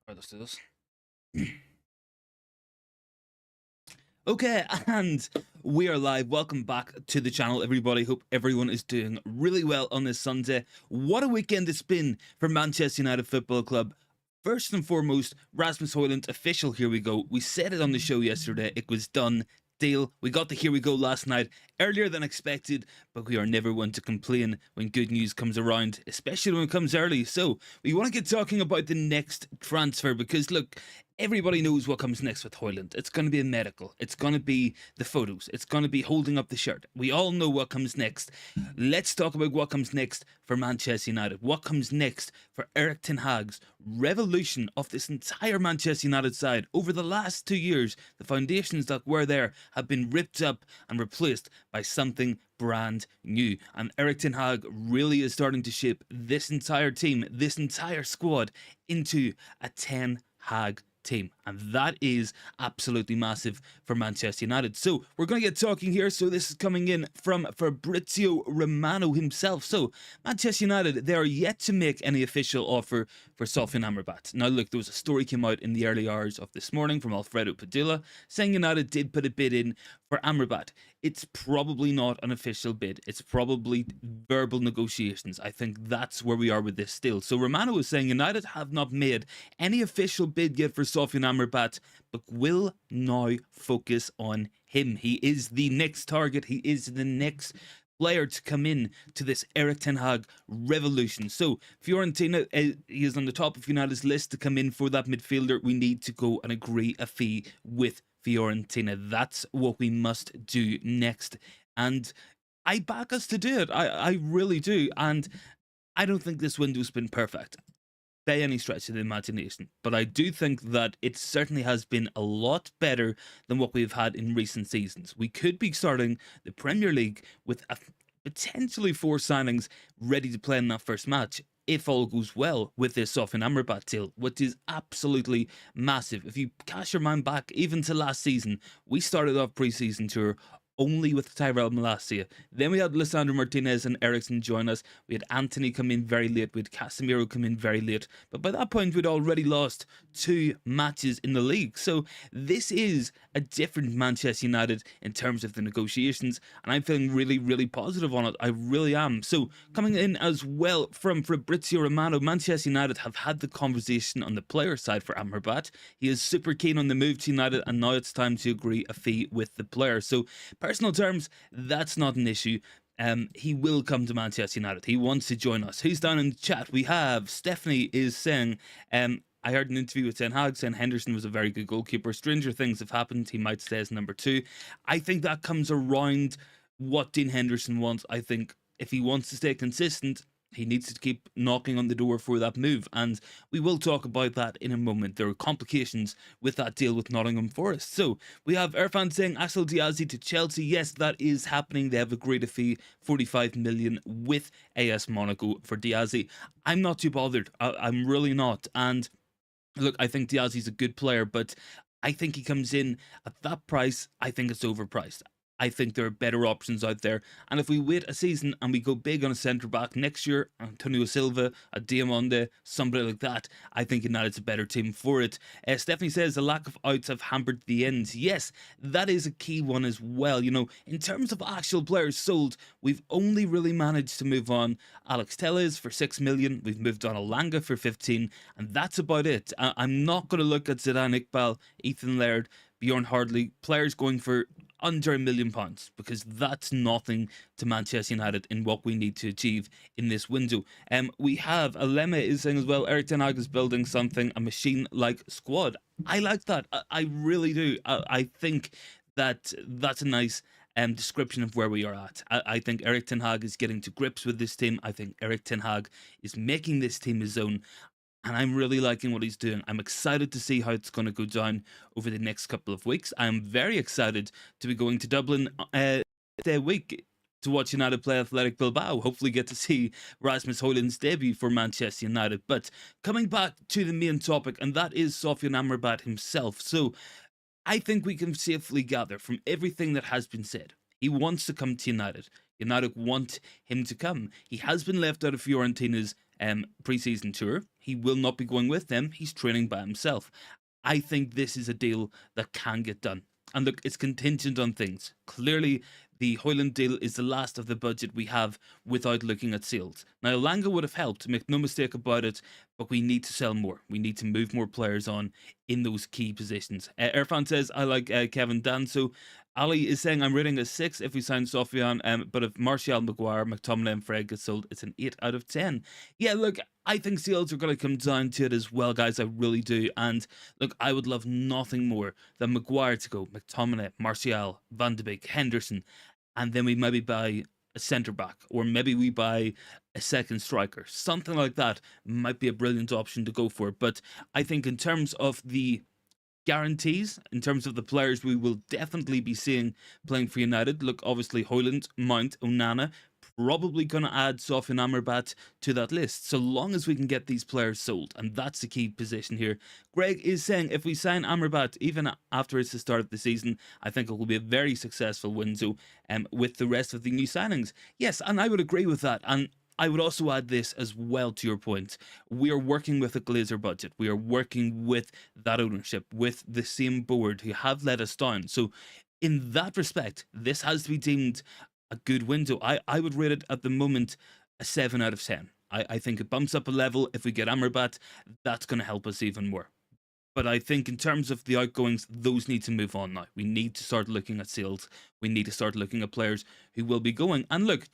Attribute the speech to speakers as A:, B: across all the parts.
A: Alright, let's do this. Okay, and we are live. Welcome back to the channel, everybody. Hope everyone is doing really well on this Sunday. What a weekend it's been for Manchester United Football Club. First and foremost, Rasmus Hojlund official. Here we go. We said it on the show yesterday. It was done. Deal. We got the here we go last night, earlier than expected, but we are never one to complain when good news comes around, especially when it comes early. So we want to get talking about the next transfer, because look, everybody knows what comes next with Hojlund. It's going to be a medical. It's going to be the photos. It's going to be holding up the shirt. We all know what comes next. Let's talk about what comes next for Manchester United. What comes next for Erik Ten Hag's revolution of this entire Manchester United side. Over the last 2 years, the foundations that were there have been ripped up and replaced by something brand new. And Erik Ten Hag really is starting to shape this entire team, this entire squad, into a Ten Hag team, and that is absolutely massive for Manchester United. So we're going to get talking here. So this is coming in from Fabrizio Romano himself. So Manchester United, they are yet to make any official offer for Stefan Amrabat. Now look, there was a story came out in the early hours of this morning from Alfredo Padilla saying United did put a bid in for Amrabat. It's probably not an official bid. It's probably verbal negotiations. I think that's where we are with this still. So Romano is saying United have not made any official bid yet for Stefan Amrabat, but will now focus on him. He is the next target. He is the next player to come in to this Erik Ten Hag revolution. So Fiorentina, he is on the top of United's list to come in for that midfielder. We need to go and agree a fee with Fiorentina. That's what we must do next, and I back us to do it. I really do, and I don't think this window's been perfect by any stretch of the imagination, but I do think that it certainly has been a lot better than what we've had in recent seasons. We could be starting the Premier League with potentially 4 signings ready to play in that first match, if all goes well with this Stefan Amrabat deal, which is absolutely massive. If you cast your mind back even to last season, we started off pre-season tour only with Tyrell Malacia. Then we had Lisandro Martinez and Eriksen join us. We had Anthony come in very late. We had Casemiro come in very late. But by that point, we'd already lost 2 matches in the league. So this is a different Manchester United in terms of the negotiations. And I'm feeling really, really positive on it. I really am. So coming in as well from Fabrizio Romano, Manchester United have had the conversation on the player side for Amrabat. He is super keen on the move to United, and now it's time to agree a fee with the player. So personal terms, that's not an issue. He will come to Manchester United. He wants to join us. Who's down in the chat? We have Stephanie is saying, I heard an interview with Ten Hag saying Henderson was a very good goalkeeper. Stranger things have happened. He might stay as number 2. I think that comes around what Dean Henderson wants. I think if he wants to stay consistent, he needs to keep knocking on the door for that move, and we will talk about that in a moment. There are complications with that deal with Nottingham Forest. So we have Irfan saying Axel Diazy to Chelsea. Yes, that is happening. They have agreed a fee 45 million with AS Monaco for Diazy. I'm not too bothered. I'm really not. And look, I think Diazy's a good player, but I think he comes in at that price. I think it's overpriced. I think there are better options out there. And if we wait a season and we go big on a centre-back next year, Antonio Silva, a Diamonde, somebody like that, I think United's a better team for it. Stephanie says the lack of outs have hampered the ends. Yes, that is a key one as well. You know, in terms of actual players sold, we've only really managed to move on Alex Telles for 6 million. We've moved on Alanga for 15, and that's about it. I'm not going to look at Zidane Iqbal, Ethan Laird, Bjorn Hardley, players going for under £1 million, because that's nothing to Manchester United in what we need to achieve in this window. We have Alema is saying as well, Erik Ten Hag is building something, a machine-like squad. I like that. I really do. I think that that's a nice description of where we are at. I think Erik Ten Hag is getting to grips with this team. I think Erik Ten Hag is making this team his own, and I'm really liking what he's doing. I'm excited to see how it's going to go down over the next couple of weeks. I'm very excited to be going to Dublin this week to watch United play Athletic Bilbao. Hopefully get to see Rasmus Hojlund's debut for Manchester United. But coming back to the main topic, and that is Stefan Amrabat himself. So I think we can safely gather from everything that has been said, he wants to come to United. United want him to come. He has been left out of Fiorentina's pre-season tour. He will not be going with them. He's training by himself. I think this is a deal that can get done. And look, it's contingent on things. Clearly, the Hojlund deal is the last of the budget we have without looking at sales. Now, Elanga would have helped, make no mistake about it, but we need to sell more. We need to move more players on in those key positions. Irfan says, I like Kevin Danso. Ali is saying, I'm rating a 6 if we sign Sofian, but if Martial, Maguire, McTominay and Fred get sold, it's an 8 out of 10. Yeah, look, I think sales are going to come down to it as well, guys. I really do. And look, I would love nothing more than Maguire to go, McTominay, Martial, Van de Beek, Henderson, and then we maybe buy a centre back, or maybe we buy a second striker. Something like that might be a brilliant option to go for. But I think in terms of the guarantees, in terms of the players we will definitely be seeing playing for United, look, obviously Hojlund, Mount, Onana, probably going to add Stefan Amrabat to that list, so long as we can get these players sold, and that's the key position here. Greg is saying, if we sign Amrabat, even after it's the start of the season, I think it will be a very successful window with the rest of the new signings. Yes, and I would agree with that, and I would also add this as well to your point. We are working with a Glazer budget. We are working with that ownership, with the same board who have let us down. So in that respect, this has to be deemed a good window. I would rate it at the moment a 7 out of 10. I think it bumps up a level. If we get Amrabat, that's going to help us even more. But I think in terms of the outgoings, those need to move on now. We need to start looking at sales. We need to start looking at players who will be going. And look,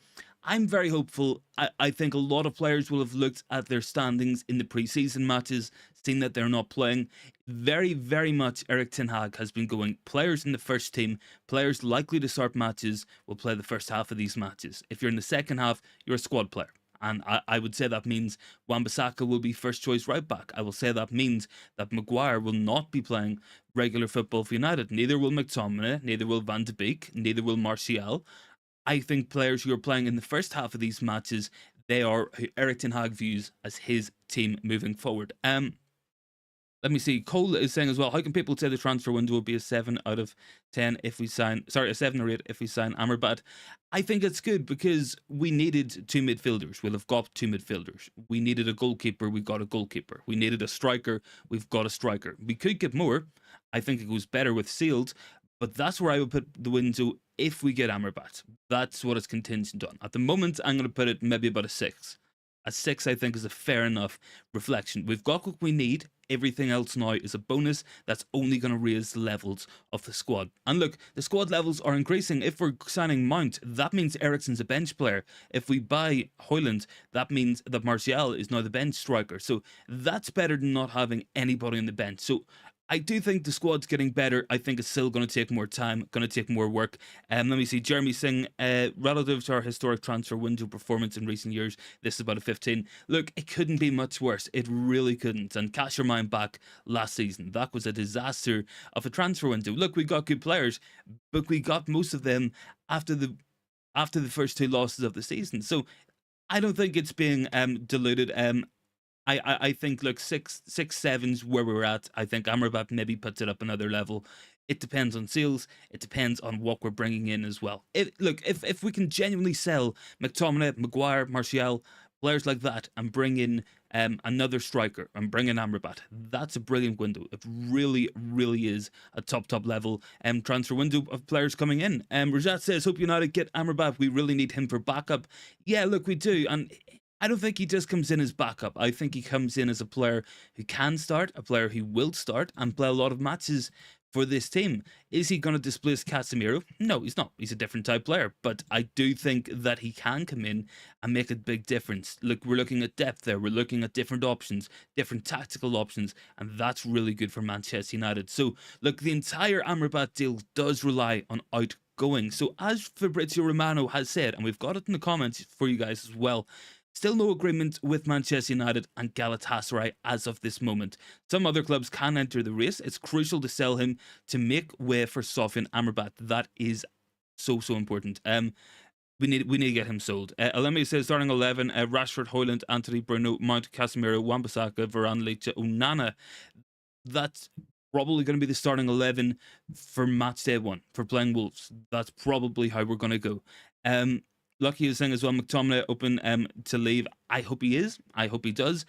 A: I'm very hopeful. I think a lot of players will have looked at their standings in the preseason matches, seen that they're not playing. Very, very much Erik Ten Hag has been going, players in the first team, players likely to start matches will play the first half of these matches. If you're in the second half, you're a squad player. And I would say that means Wan-Bissaka will be first choice right back. I will say that means that Maguire will not be playing regular football for United. Neither will McTominay, neither will Van de Beek, neither will Martial. I think players who are playing in the first half of these matches, they are who Erik Ten Hag views as his team moving forward. Let me see. Cole is saying as well, how can people say the transfer window will be a 7 out of 10 if we sign, sorry, a 7 or 8 if we sign Amrabat? I think it's good because we needed 2 midfielders. We'll have got 2 midfielders. We needed a goalkeeper. We got a goalkeeper. We needed a striker. We've got a striker. We could get more. I think it goes better with sealed, but that's where I would put the window if we get Amrabat. That's what it's contingent on. At the moment, I'm going to put it maybe about a 6. A 6, I think, is a fair enough reflection. We've got what we need. Everything else now is a bonus that's only going to raise the levels of the squad. And look, the squad levels are increasing. If we're signing Mount, that means Eriksen's a bench player. If we buy Hojlund, that means that Martial is now the bench striker. So that's better than not having anybody on the bench. So I do think the squad's getting better. I think it's still going to take more time, going to take more work. Let me see. Jeremy Singh, relative to our historic transfer window performance in recent years, this is about a 15. Look, it couldn't be much worse. It really couldn't. And cast your mind back last season. That was a disaster of a transfer window. Look, we got good players, but we got most of them after the first 2 losses of the season. So I don't think it's being diluted. I think, look, 6-7's where we're at. I think Amrabat maybe puts it up another level. It depends on sales. It depends on what we're bringing in as well. Look, if we can genuinely sell McTominay, Maguire, Martial, players like that, and bring in another striker and bring in Amrabat, that's a brilliant window. It really, really is a top level transfer window of players coming in. Rajat says, hope United get Amrabat. We really need him for backup. Yeah, look, we do. And I don't think he just comes in as backup. I think he comes in as a player who can start, a player who will start and play a lot of matches for this team. Is he going to displace Casemiro? No, he's not. He's a different type player. But I do think that he can come in and make a big difference. Look, we're looking at depth there. We're looking at different options, different tactical options, and that's really good for Manchester United. So, look, the entire Amrabat deal does rely on outgoing. So, as Fabrizio Romano has said, and we've got it in the comments for you guys as well, still no agreement with Manchester United and Galatasary as of this moment. Some other clubs can enter the race. It's crucial to sell him to make way for Sofian Amrabat. That is so important. We need to get him sold. Alemi says starting 11: Rashford, Hojlund, Anthony, Bruno, Mount, Casemiro, Wan-Bissaka, Varane, Leite, Onana. That's probably going to be the starting 11 for match day 1 for playing Wolves. That's probably how we're going to go. Lucky is saying as well, McTominay open to leave. I hope he is. I hope he does.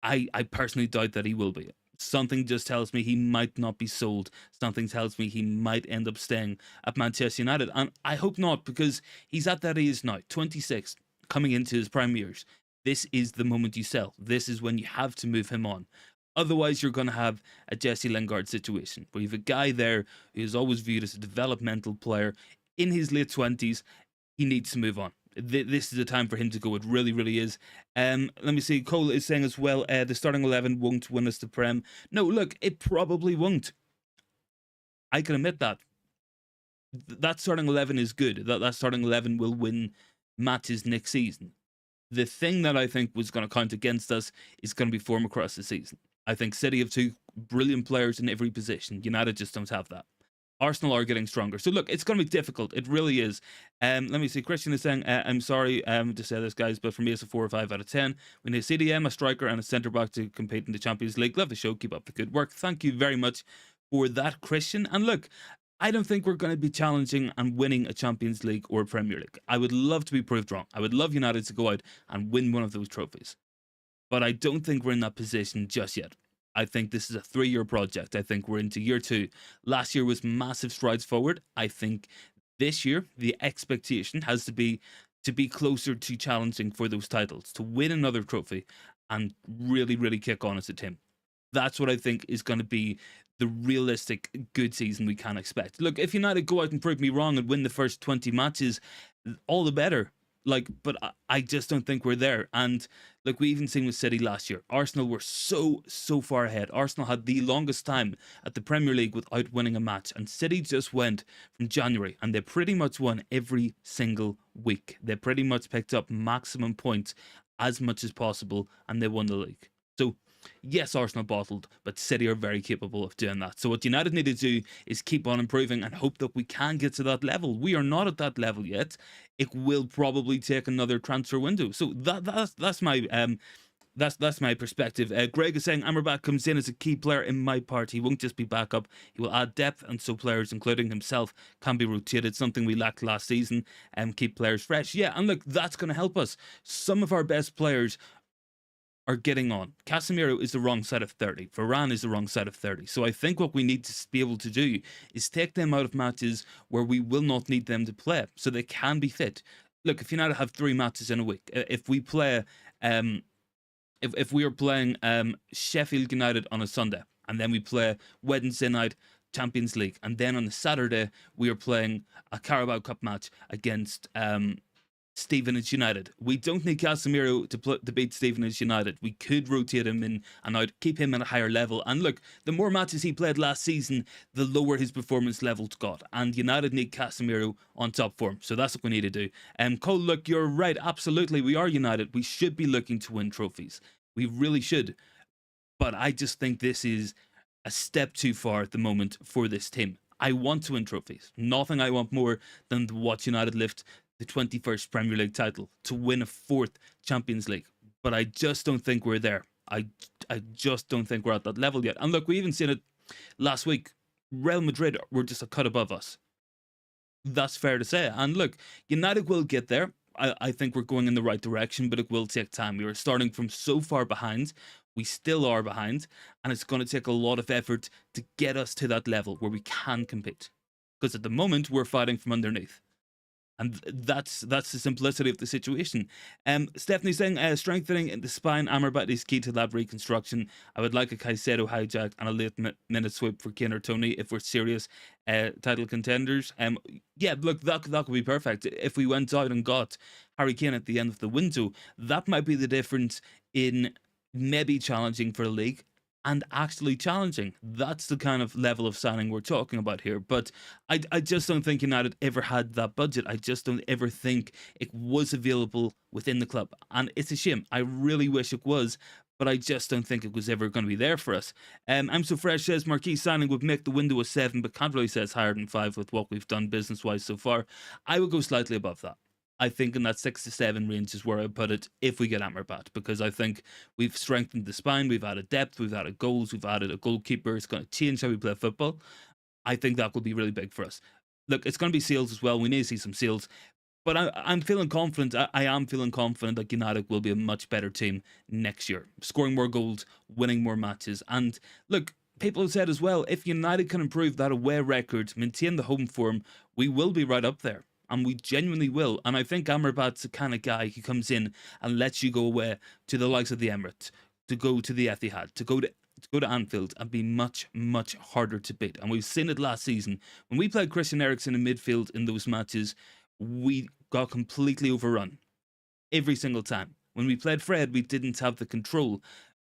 A: I personally doubt that he will be. Something just tells me he might not be sold. Something tells me he might end up staying at Manchester United. And I hope not, because he's at that age now, 26, coming into his prime years. This is the moment you sell. This is when you have to move him on. Otherwise, you're going to have a Jesse Lingard situation where you have a guy there who is always viewed as a developmental player in his late 20s. He needs to move on. This is the time for him to go. It really, really is. Let me see. Cole is saying as well, the starting 11 won't win us the Prem. No, look, it probably won't. I can admit that. That starting 11 is good. That starting 11 will win matches next season. The thing that I think was going to count against us is going to be form across the season. I think City have two brilliant players in every position. United just don't have that. Arsenal are getting stronger. So look, it's going to be difficult. It really is. Let me see. Christian is saying, I'm sorry to say this, guys, but for me, it's a 4 or 5 out of 10. We need a CDM, a striker, and a centre-back to compete in the Champions League. Love the show. Keep up the good work. Thank you very much for that, Christian. And look, I don't think we're going to be challenging and winning a Champions League or a Premier League. I would love to be proved wrong. I would love United to go out and win one of those trophies. But I don't think we're in that position just yet. I think this is a 3-year project. I think we're into year 2. Last year was massive strides forward. I think this year, the expectation has to be closer to challenging for those titles, to win another trophy and really, really kick on as a team. That's what I think is going to be the realistic good season we can expect. Look, if United go out and prove me wrong and win the first 20 matches, all the better. But I just don't think we're there. And look, we even seen with City last year. Arsenal were so far ahead. Arsenal had the longest time at the Premier League without winning a match. And City just went from January and they pretty much won every single week. They pretty much picked up maximum points as much as possible and they won the league. So yes, Arsenal bottled, but City are very capable of doing that. So what United need to do is keep on improving and hope that we can get to that level. We are not at that level yet. It will probably take another transfer window. So that's my perspective. Greg is saying Amrabat comes in as a key player in my part. He won't just be backup. He will add depth, and so players, including himself, can be rotated. Something we lacked last season. And keep players fresh. Yeah, and look, that's going to help us. Some of our best players are getting on. Casemiro is the wrong side of 30. Varane is the wrong side of 30. So I think what we need to be able to do is take them out of matches where we will not need them to play, so they can be fit. Look, if United have 3 matches in a week, if we play, if we are playing Sheffield United on a Sunday, and then we play Wednesday night Champions League, and then on the Saturday we are playing a Carabao Cup match against Stevenage United. We don't need Casemiro to beat Stevenage United. We could rotate him in and out, keep him at a higher level. And look, the more matches he played last season, the lower his performance levels got. And United need Casemiro on top form. So that's what we need to do. Cole, look, you're right. Absolutely, we are United. We should be looking to win trophies. We really should. But I just think this is a step too far at the moment for this team. I want to win trophies. Nothing I want more than to watch United lift the 21st Premier League title, to win a 4th Champions League. But I just don't think we're there. I just don't think we're at that level yet. And look, we even seen it last week. Real Madrid were just a cut above us. That's fair to say. And look, United will get there. I think we're going in the right direction, but it will take time. We were starting from so far behind. We still are behind. And it's going to take a lot of effort to get us to that level where we can compete. Because at the moment, we're fighting from underneath. And that's the simplicity of the situation. Stephanie saying, strengthening the spine, Amrabat is key to that reconstruction. I would like a Caicedo hijack and a late minute sweep for Kane or Tony if we're serious title contenders. Yeah, look, that could be perfect. If we went out and got Harry Kane at the end of the window, that might be the difference in maybe challenging for the league and actually challenging. That's the kind of level of signing we're talking about here. But I just don't think United ever had that budget. I just don't ever think it was available within the club. And it's a shame. I really wish it was, but I just don't think it was ever going to be there for us. I'm So Fresh says Marquis signing would make the window a 7, but can't really say it's higher than 5 with what we've done business-wise so far. I would go slightly above that. I think in that 6 to 7 range is where I put it if we get Amrabat, because I think we've strengthened the spine, we've added depth, we've added goals, we've added a goalkeeper. It's going to change how we play football. I think that will be really big for us. Look, it's going to be sales as well. We need to see some sales, But I'm feeling confident. I am feeling confident that United will be a much better team next year, scoring more goals, winning more matches. And look, people have said as well, if United can improve that away record, maintain the home form, we will be right up there. And we genuinely will. And I think Amrabat's the kind of guy who comes in and lets you go away to the likes of the Emirates, to go to the Etihad, to go to Anfield and be much, much harder to beat. And we've seen it last season. When we played Christian Eriksen in midfield in those matches, we got completely overrun every single time. When we played Fred, we didn't have the control.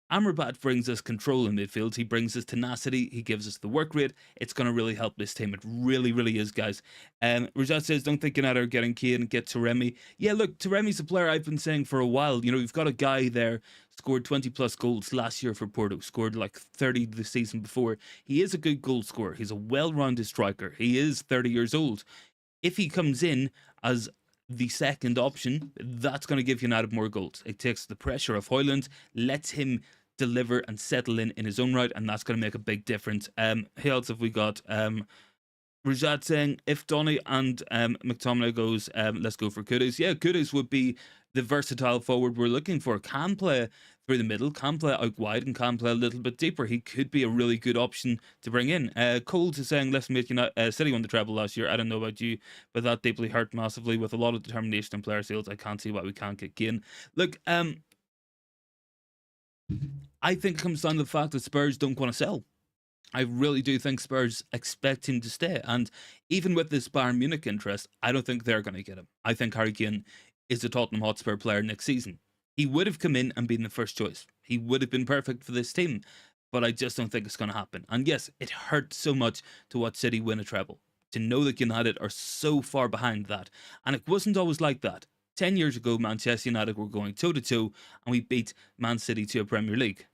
A: Amrabat brings us control in midfield. He brings us tenacity. He gives us the work rate. It's going to really help this team. It really, really is, guys. Rajat says, don't think United are getting Kane, get Taremi. Yeah, look, Taremi's a player I've been saying for a while. You know, we've got a guy there, scored 20 plus goals last year for Porto, scored like 30 the season before. He is a good goal scorer. He's a well-rounded striker. He is 30 years old. If he comes in as the second option, that's going to give United more goals. It takes the pressure off Hojlund, lets him deliver and settle in his own right, and that's going to make a big difference. Who else have we got? Rajat saying, if Donny and McTominay goes, let's go for Kudus. Yeah, Kudus would be the versatile forward we're looking for. Can play through the middle, can play out wide, and can play a little bit deeper. He could be a really good option to bring in. Coles is saying, let's make United, City won the treble last year. I don't know about you, but that deeply hurt massively. With a lot of determination and player sales, I can't see why we can't get Kane. Look, I think it comes down to the fact that Spurs don't want to sell. I really do think Spurs expect him to stay. And even with this Bayern Munich interest, I don't think they're going to get him. I think Harry Kane is a Tottenham Hotspur player next season. He would have come in and been the first choice. He would have been perfect for this team. But I just don't think it's going to happen. And yes, it hurt so much to watch City win a treble. To know that United are so far behind that. And it wasn't always like that. 10 years ago, Manchester United were going toe-to-toe and we beat Man City to a Premier League.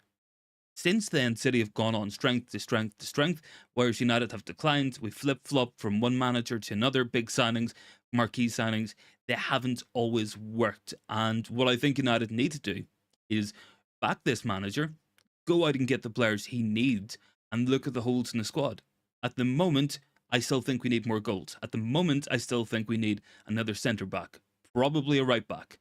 A: Since then, City have gone on strength to strength to strength, whereas United have declined. We flip-flop from one manager to another, big signings, marquee signings. They haven't always worked. And what I think United need to do is back this manager, go out and get the players he needs, and look at the holes in the squad. At the moment, I still think we need more goals. At the moment, I still think we need another centre-back. Probably a right back.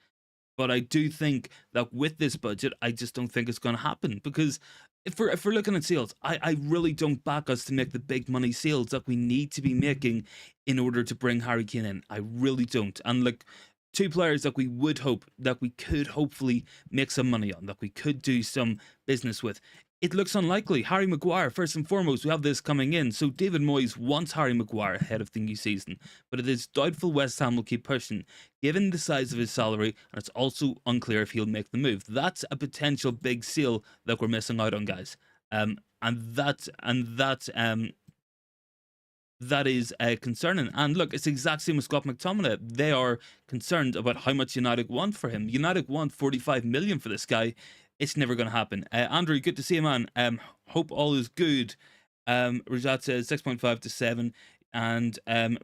A: But I do think that with this budget, I just don't think it's going to happen. Because if we're looking at sales, I really don't back us to make the big money sales that we need to be making in order to bring Harry Kane in. I really don't. And like, two players that we would hope that we could hopefully make some money on, that we could do some business with. It looks unlikely. Harry Maguire, first and foremost, we have this coming in. So David Moyes wants Harry Maguire ahead of the new season, but it is doubtful West Ham will keep pushing, given the size of his salary, and it's also unclear if he'll make the move. That's a potential big seal that we're missing out on, guys. That is concerning. And look, it's the exact same with Scott McTominay. They are concerned about how much United want for him. United want 45 million for this guy. It's never going to happen. Andrew, good to see you, man. Hope all is good. Rajat says 6.5 to 7. And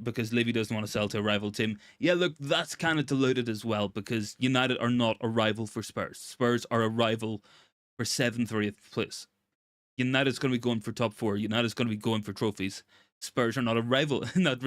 A: because Levy doesn't want to sell to a rival team. Yeah, look, that's kind of diluted as well, because United are not a rival for Spurs. Spurs are a rival for 7th or 8th place. United's going to be going for top 4. United's going to be going for trophies. Spurs are not a rival in that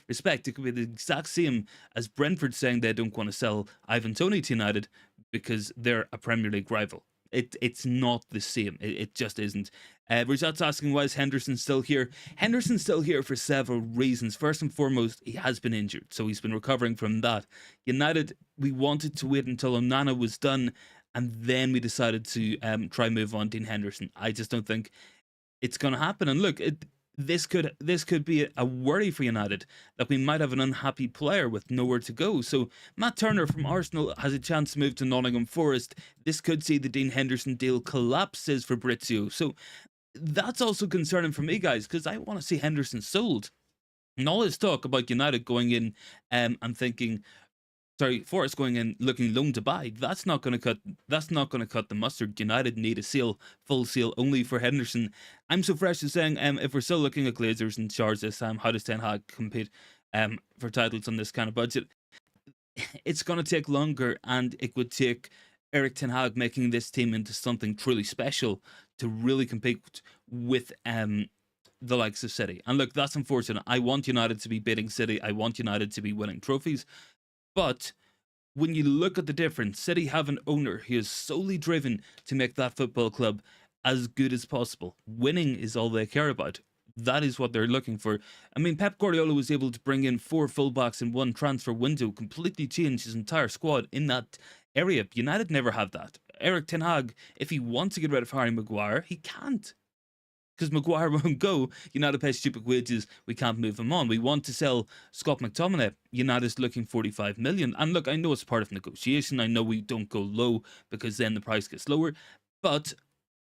A: respect. It could be the exact same as Brentford saying they don't want to sell Ivan Toney to United because they're a Premier League rival. It's not the same. It just isn't. Rajat's asking, why is Henderson still here? Henderson's still here for several reasons. First and foremost, he has been injured, so he's been recovering from that. United, we wanted to wait until Onana was done, and then we decided to try move on Dean Henderson. I just don't think it's going to happen. And look, this could be a worry for United, that we might have an unhappy player with nowhere to go. So Matt Turner from Arsenal has a chance to move to Nottingham Forest. This could see the Dean Henderson deal collapse, says Fabrizio. So that's also concerning for me, guys, because I want to see Henderson sold. And all this talk about United going in and thinking, Forest going in looking loan to buy. That's not going to cut the mustard. United need a full seal only for Henderson. I'm so fresh to saying, if we're still looking at Glazers and Shards this time, how does Ten Hag compete for titles on this kind of budget? It's going to take longer, and it would take Erik Ten Hag making this team into something truly special to really compete with the likes of City. And look, that's unfortunate. I want United to be beating City. I want United to be winning trophies. But when you look at the difference, City have an owner who is solely driven to make that football club as good as possible. Winning is all they care about. That is what they're looking for. I mean, Pep Guardiola was able to bring in 4 fullbacks in one transfer window, completely change his entire squad in that area. United never have that. Erik Ten Hag, if he wants to get rid of Harry Maguire, he can't. Because Maguire won't go. United pay stupid wages. We can't move him on. We want to sell Scott McTominay. United's looking 45 million. And look, I know it's part of negotiation. I know we don't go low because then the price gets lower. But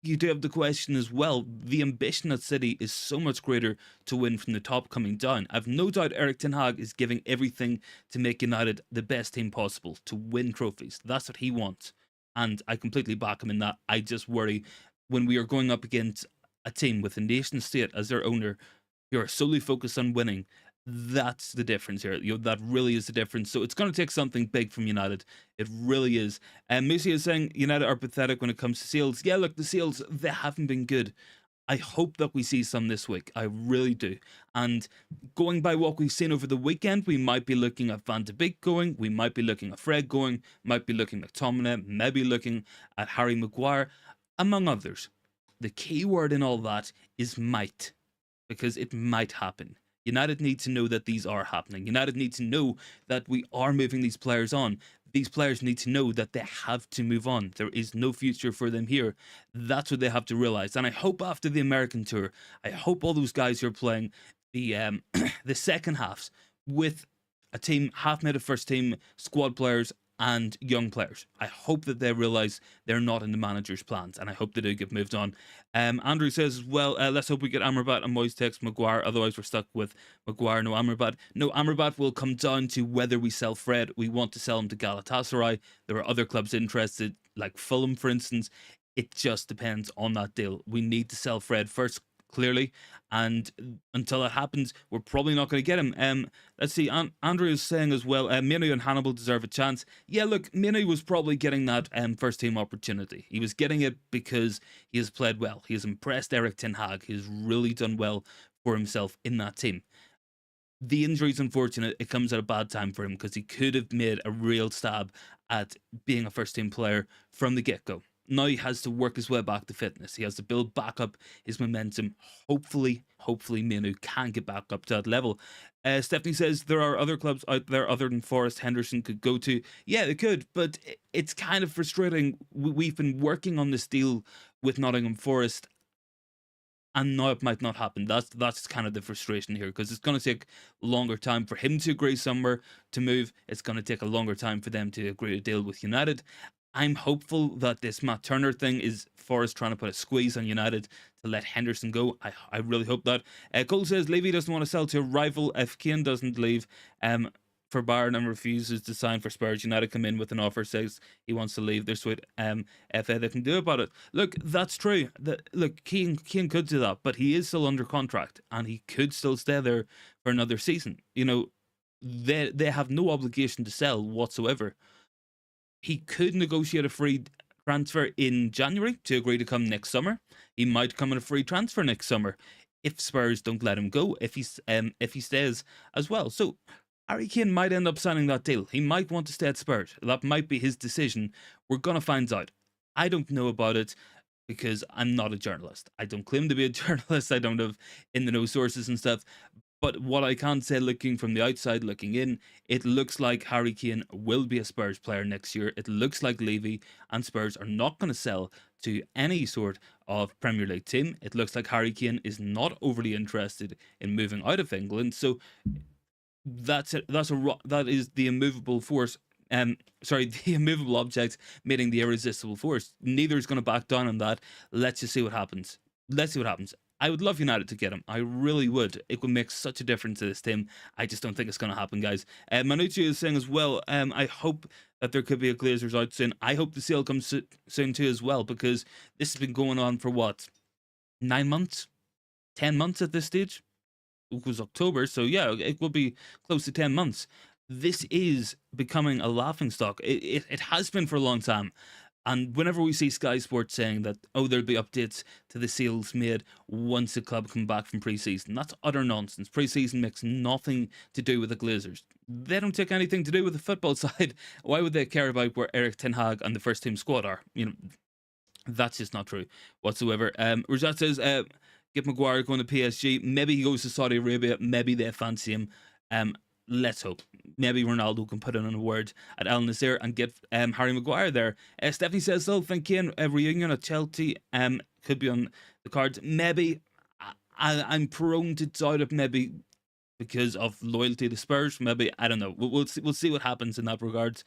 A: you do have the question as well. The ambition at City is so much greater to win from the top coming down. I've no doubt Erik Ten Hag is giving everything to make United the best team possible, to win trophies. That's what he wants. And I completely back him in that. I just worry when we are going up against a team with a nation state as their owner who are solely focused on winning. That's the difference here. That really is the difference. So it's going to take something big from United. It really is. And Musi is saying United are pathetic when it comes to sales. Yeah, look, the sales, they haven't been good. I hope that we see some this week. I really do. And going by what we've seen over the weekend, we might be looking at Van de Beek going. We might be looking at Fred going. Might be looking at McTominay. Maybe looking at Harry Maguire, among others. The key word in all that is might, because it might happen. United need to know that these are happening. United need to know that we are moving these players on. These players need to know that they have to move on. There is no future for them here. That's what they have to realize. And I hope after the American tour, I hope all those guys who are playing the the second halves with a team half made of first team squad players and young players. I hope that they realize they're not in the manager's plans, and I hope they do get moved on. Andrew says, well, let's hope we get Amrabat and Moyes takes Maguire, otherwise we're stuck with Maguire, no Amrabat. No, Amrabat will come down to whether we sell Fred. We want to sell him to Galatasary. There are other clubs interested, like Fulham, for instance. It just depends on that deal. We need to sell Fred first, clearly, and until that happens, we're probably not going to get him. Let's see, Andrew is saying as well, Manu and Hannibal deserve a chance. Yeah, look, Manu was probably getting that first team opportunity. He was getting it because he has played well. He has impressed Erik Ten Hag. He has really done well for himself in that team. The injury is unfortunate. It comes at a bad time for him because he could have made a real stab at being a first team player from the get-go. Now he has to work his way back to fitness. He has to build back up his momentum. Hopefully Manu can get back up to that level. Stephanie says there are other clubs out there other than Forest Henderson could go to. Yeah, they could, but it's kind of frustrating. We've been working on this deal with Nottingham Forest, and now it might not happen. That's kind of the frustration here, because it's going to take a longer time for him to agree somewhere to move. It's going to take a longer time for them to agree a deal with United. I'm hopeful that this Matt Turner thing is Forrest trying to put a squeeze on United to let Henderson go. I really hope that. Cole says Levy doesn't want to sell to a rival. If Kane doesn't leave for Bayern and refuses to sign for Spurs, United come in with an offer, says he wants to leave. They're sweet. FA, they can do about it. Look, that's true. Look, Kane could do that, but he is still under contract and he could still stay there for another season. You know, they have no obligation to sell whatsoever. He could negotiate a free transfer in January to agree to come next summer. He might come on a free transfer next summer if Spurs don't let him go, if he stays as well. So Harry Kane might end up signing that deal. He might want to stay at Spurs. That might be his decision. We're going to find out. I don't know about it because I'm not a journalist. I don't claim to be a journalist. I don't have in the know sources and stuff. But what I can say, looking from the outside, looking in, it looks like Harry Kane will be a Spurs player next year. It looks like Levy and Spurs are not going to sell to any sort of Premier League team. It looks like Harry Kane is not overly interested in moving out of England. So that's it. That is the immovable force. The immovable object meeting the irresistible force. Neither is going to back down on that. Let's just see what happens. I would love United to get him. I really would. It would make such a difference to this team. I just don't think it's going to happen, guys. Man Utd is saying as well, I hope that there could be a Glazers out soon. I hope the sale comes soon too as well, because this has been going on for what? 9 months? 10 months at this stage? It was October, so yeah, it will be close to 10 months. This is becoming a laughingstock. It has been for a long time. And whenever we see Sky Sports saying that, oh, there'll be updates to the sales made once the club come back from pre-season, that's utter nonsense. Pre-season makes nothing to do with the Glazers. They don't take anything to do with the football side. Why would they care about where Erik Ten Hag and the first team squad are? That's just not true whatsoever. Rajat says, get Maguire going to PSG. Maybe he goes to Saudi Arabia. Maybe they fancy him. Let's hope. Maybe Ronaldo can put in a word at Al Nassr and get Harry Maguire there. Stephanie says, still think Kane a reunion at Chelsea could be on the cards. Maybe. I'm prone to doubt it, maybe because of loyalty to Spurs. Maybe, I don't know. We'll see what happens in that regards.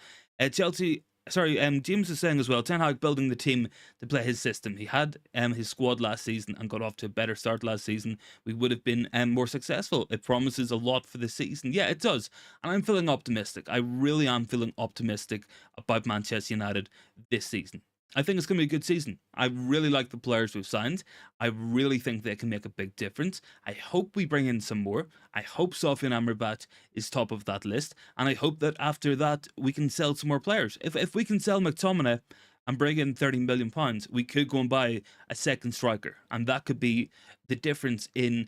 A: Chelsea. Sorry, James is saying as well, Ten Hag building the team to play his system. He had his squad last season and got off to a better start last season. We would have been more successful. It promises a lot for the season. Yeah, it does. And I'm feeling optimistic. I really am feeling optimistic about Manchester United this season. I think it's going to be a good season. I really like the players we've signed. I really think they can make a big difference. I hope we bring in some more. I hope Stefan Amrabat is top of that list. And I hope that after that, we can sell some more players. If we can sell McTominay and bring in £30 million, we could go and buy a second striker. And that could be the difference in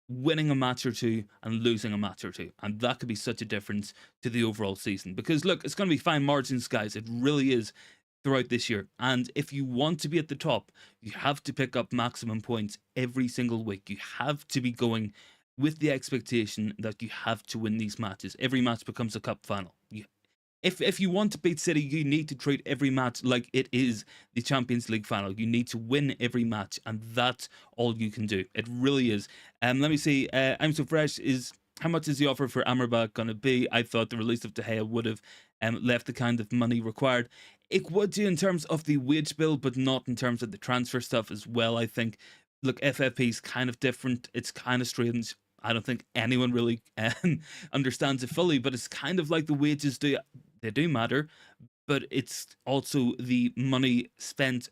A: winning a match or two and losing a match or two. And that could be such a difference to the overall season. Because look, it's going to be fine margins, guys. It really is throughout this year. And if you want to be at the top, you have to pick up maximum points every single week. You have to be going with the expectation that you have to win these matches. Every match becomes a cup final. If you want to beat City, you need to treat every match like it is the Champions League final. You need to win every match, and that's all you can do. It really is. Let me see. I'm So Fresh is... How much is the offer for Amrabat going to be? I thought the release of De Gea would have left the kind of money required. It would do in terms of the wage bill, but not in terms of the transfer stuff as well, I think. Look, FFP is kind of different. It's kind of strange. I don't think anyone really understands it fully, but it's kind of like the wages do. They do matter, but it's also the money spent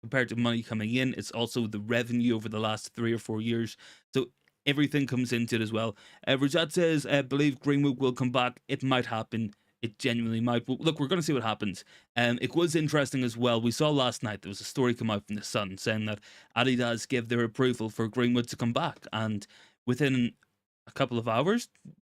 A: compared to money coming in. It's also the revenue over the last 3 or 4 years. So everything comes into it as well. Rajat says, believe Greenwood will come back. It might happen. It genuinely might. But look, we're going to see what happens. It was interesting as well. We saw last night there was a story come out from the Sun saying that Adidas gave their approval for Greenwood to come back. And within a couple of hours,